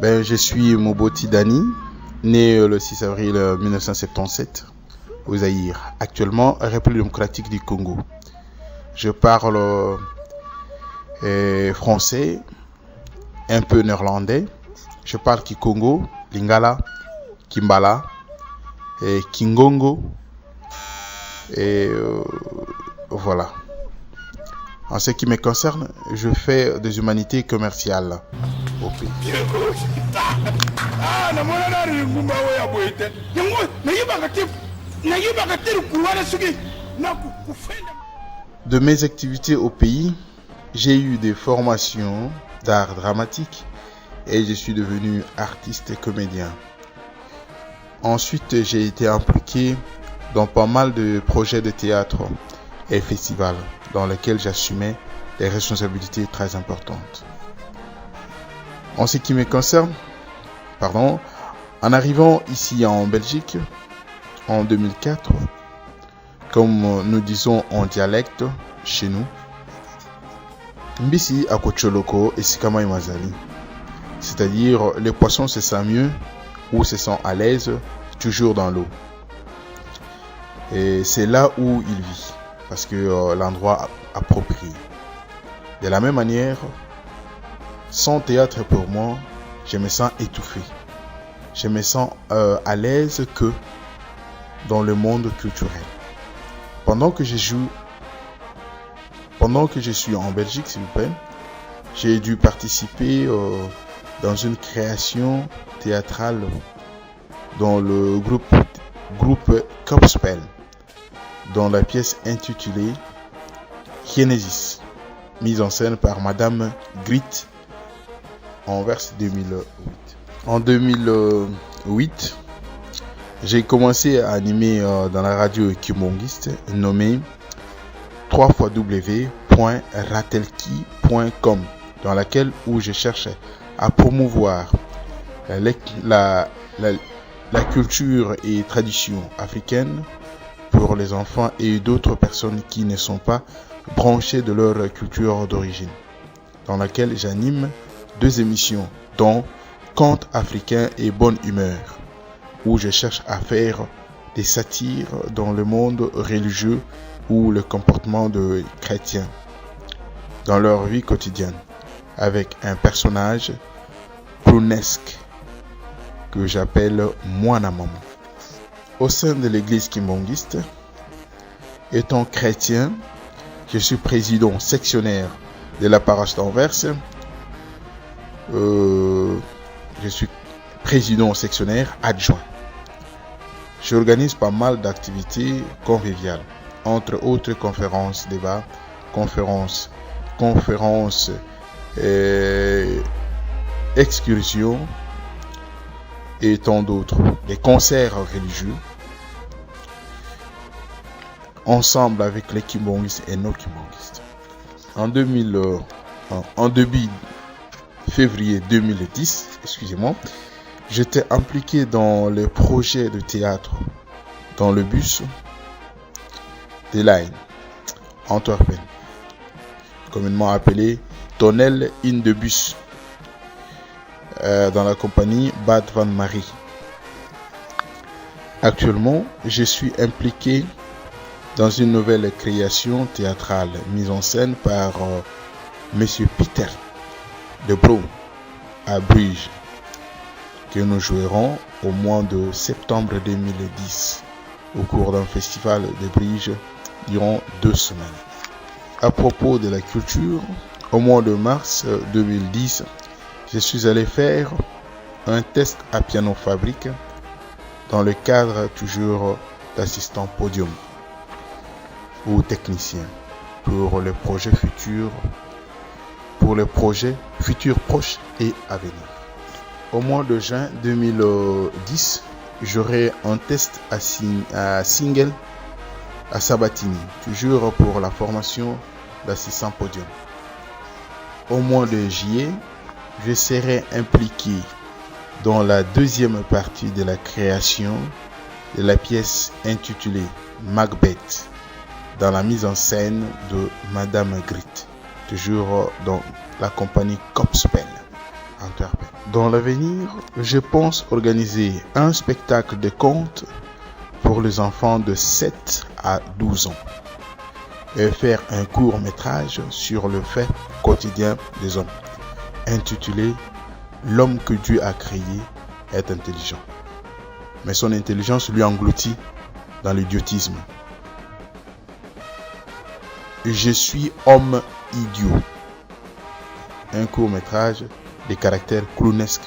Je suis Moboti Dani, né le 6 avril 1977 au Zaïre, actuellement République démocratique du Congo. Je parle français, un peu néerlandais. Je parle Kikongo, Lingala, Kimbala, et Kingongo. Et voilà. En ce qui me concerne, je fais des humanités commerciales au pays. De mes activités au pays, j'ai eu des formations d'art dramatique et je suis devenu artiste et comédien. Ensuite, j'ai été impliqué dans pas mal de projets de théâtre et festivals dans lesquels j'assumais des responsabilités très importantes. En ce qui me concerne, en arrivant ici en Belgique en 2004, comme nous disons en dialecte chez nous, Mbisi Akocholoko et Sikama Imazali, c'est-à-dire les poissons se sentent mieux ou se sentent à l'aise toujours dans l'eau. Et c'est là où il vit, parce que l'endroit approprié. De la même manière, sans théâtre pour moi, je me sens étouffé. Je me sens à l'aise que dans le monde culturel. Pendant que je suis en Belgique, s'il vous plaît, j'ai dû participer dans une création théâtrale dans le groupe Kopspel, dans la pièce intitulée Genesis, mise en scène par Madame Grit en vers 2008. En 2008, j'ai commencé à animer dans la radio kimbongiste nommée www.ratelki.com, dans laquelle où je cherche à promouvoir la culture et tradition africaine pour les enfants et d'autres personnes qui ne sont pas branchées de leur culture d'origine, dans laquelle j'anime 2 émissions, dont Contes africains et Bonne humeur, où je cherche à faire des satires dans le monde religieux ou le comportement de chrétiens dans leur vie quotidienne, avec un personnage clownesque que j'appelle Mwana Maman. Au sein de l'église kimbongiste, étant chrétien, je suis président sectionnaire de la paroisse d'Anvers. Je suis président sectionnaire adjoint. J'organise pas mal d'activités conviviales, entre autres conférences, débats, conférences, excursions et tant d'autres. Des concerts religieux, ensemble avec les kimbongistes et nos kimbongistes. En début février 2010, j'étais impliqué dans les projets de théâtre dans le bus de Line, Antwerpen, communément appelé Tunnel in de bus, dans la compagnie Bad Van Marie. Actuellement, je suis impliqué dans une nouvelle création théâtrale mise en scène par Monsieur Peter de Bro à Bruges, que nous jouerons au mois de septembre 2010 au cours d'un festival de Bruges durant 2 semaines. À propos de la culture, au mois de mars 2010, je suis allé faire un test à Piano Fabrique dans le cadre toujours d'assistant podium ou technicien pour les projets futurs proches et à venir. Au mois de juin 2010, j'aurai un test à Single à Sabatini, toujours pour la formation d'assistant podium. Au mois de juillet, je serai impliqué dans la 2e partie de la création de la pièce intitulée Macbeth, dans la mise en scène de Madame Grit, toujours dans la compagnie Kopspel, Antwerpen. Dans l'avenir, je pense organiser un spectacle de contes pour les enfants de 7 à 12 ans et faire un court métrage sur le fait quotidien des hommes, intitulé « L'homme que Dieu a créé est intelligent, mais son intelligence lui engloutit dans l'idiotisme. Je suis homme idiot ». Un court métrage de caractère clownesque